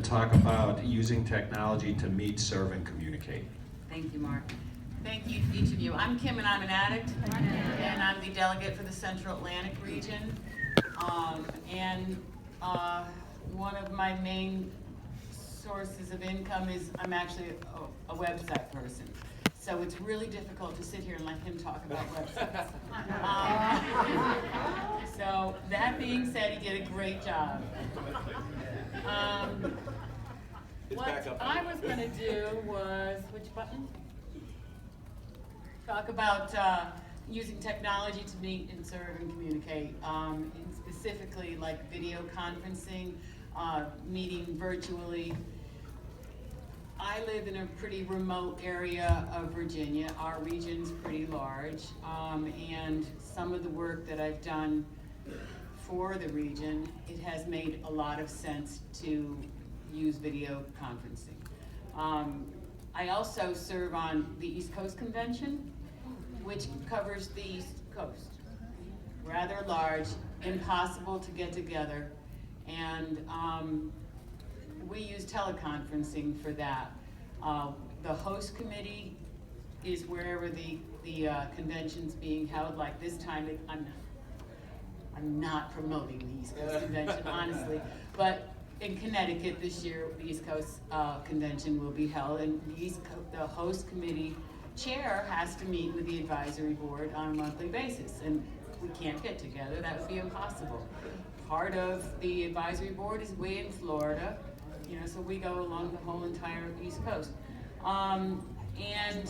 talk about using technology to meet, serve, and communicate. Thank you, Mark. Thank you, each of you. I'm Kim, and I'm an addict, and I'm the delegate for the Central Atlantic region. One of my main sources of income is I'm actually a website person. So it's really difficult to sit here and let him talk about websites. So that being said, he did a great job. What I was going to do was, which button? Talk about using technology to meet and serve and communicate, and specifically like video conferencing, meeting virtually. I live in a pretty remote area of Virginia. Our region's pretty large, and some of the work that I've done for the region, it has made a lot of sense to use video conferencing. I also serve on the East Coast Convention, which covers the East Coast. Rather large, impossible to get together, and we use teleconferencing for that. The host committee is wherever the convention's being held. Like this time, I'm not promoting the East Coast Convention, honestly, but in Connecticut this year, the East Coast Convention will be held, and the host committee chair has to meet with the advisory board on a monthly basis, and we can't get together. That would be impossible. Part of the advisory board is way in Florida, so we go along the whole entire East Coast. And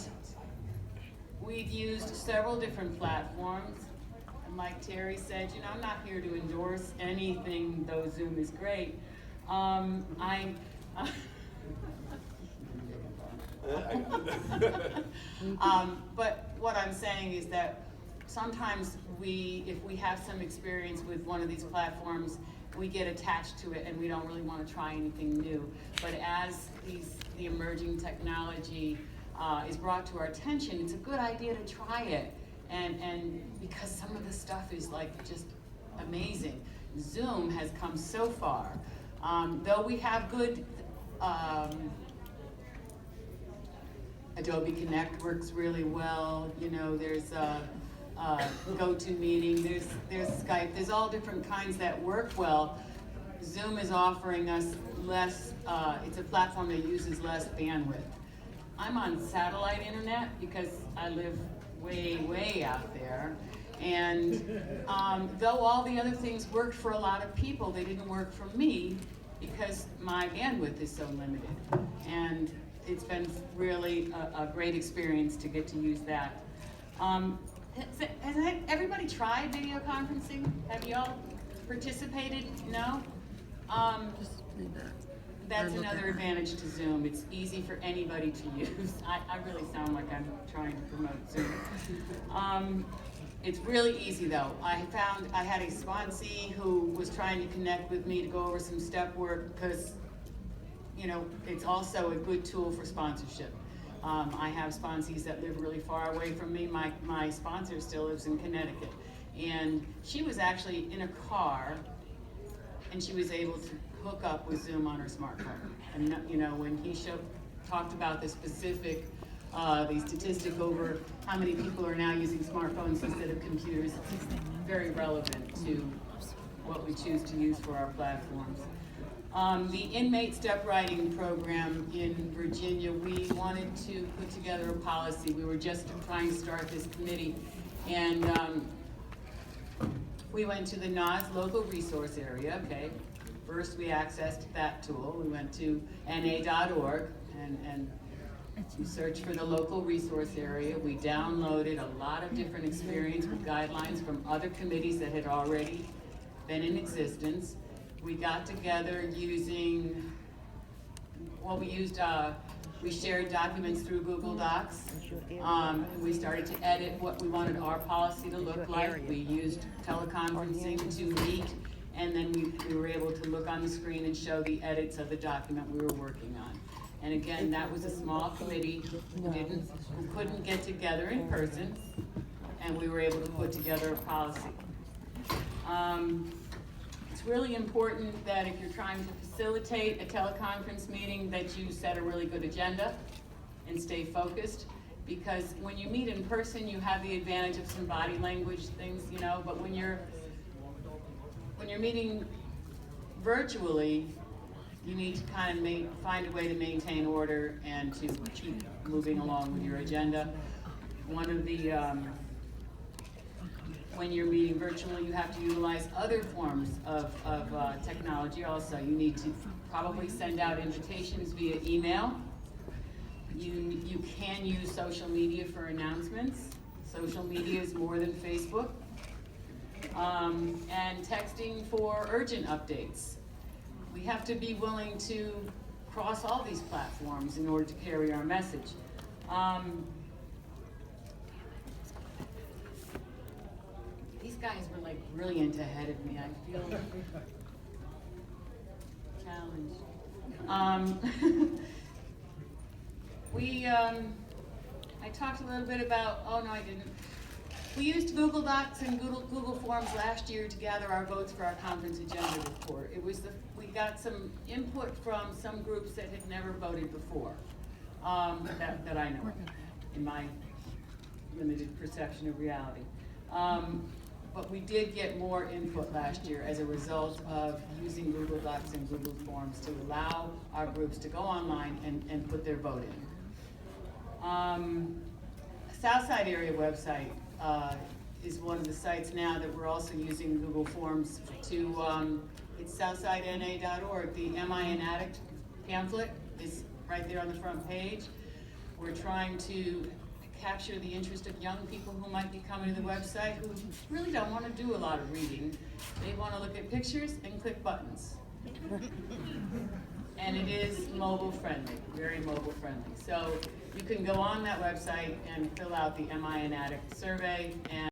we've used several different platforms. And like Terry said, I'm not here to endorse anything, though Zoom is great. But what I'm saying is that sometimes if we have some experience with one of these platforms, we get attached to it and we don't really want to try anything new. But as the emerging technology is brought to our attention, it's a good idea to try it. And because some of the stuff is like just amazing. Zoom has come so far. Though we have good, Adobe Connect works really well. There's GoToMeeting, there's Skype, there's all different kinds that work well. Zoom is offering us less, it's a platform that uses less bandwidth. I'm on satellite internet because I live way, way out there. And though all the other things worked for a lot of people, they didn't work for me because my bandwidth is so limited. And it's been really a great experience to get to use that. Has everybody tried video conferencing? Have you all participated? No? That's another advantage to Zoom. It's easy for anybody to use. I really sound like I'm trying to promote Zoom. It's really easy though. I had a sponsee who was trying to connect with me to go over some step work because, it's also a good tool for sponsorship. I have sponsees that live really far away from me. My sponsor still lives in Connecticut. And she was actually in a car and she was able to hook up with Zoom on her smartphone. And when he talked about the specific, the statistic over how many people are now using smartphones instead of computers, it's very relevant to what we choose to use for our platforms. The inmate step writing program in Virginia, we wanted to put together a policy. We were just trying to start this committee, and we went to the NOS local resource area. Okay, first we accessed that tool. We went to na.org and we searched for the local resource area. We downloaded a lot of different experience with guidelines from other committees that had already been in existence. We got together using, we shared documents through Google Docs. We started to edit what we wanted our policy to look like. We used teleconferencing to meet, and then we were able to look on the screen and show the edits of the document we were working on. And again, that was a small committee who couldn't get together in person, and we were able to put together a policy. It's really important that if you're trying to facilitate a teleconference meeting, that you set a really good agenda and stay focused. Because when you meet in person, you have the advantage of some body language things, you know, but when you're meeting virtually, you need to kind of find a way to maintain order and to keep moving along with your agenda. One of the, when you're meeting virtually, you have to utilize other forms of technology also. You need to probably send out invitations via email. You can use social media for announcements. Social media is more than Facebook. And texting for urgent updates. We have to be willing to cross all these platforms in order to carry our message. These guys were like brilliant ahead of me. I feel challenged. I talked a little bit about, oh no I didn't. We used Google Docs and Google Forms last year to gather our votes for our conference agenda report. We got some input from some groups that had never voted before, that I know of, in my limited perception of reality. But we did get more input last year as a result of using Google Docs and Google Forms to allow our groups to go online and put their vote in. Southside area website is one of the sites now that we're also using Google Forms to, it's southsidena.org. The Am I an Addict pamphlet is right there on the front page. We're trying to capture the interest of young people who might be coming to the website who really don't want to do a lot of reading. They want to look at pictures and click buttons. And it is mobile friendly, very mobile friendly. So you can go on that website and fill out the Am I an Addict survey, and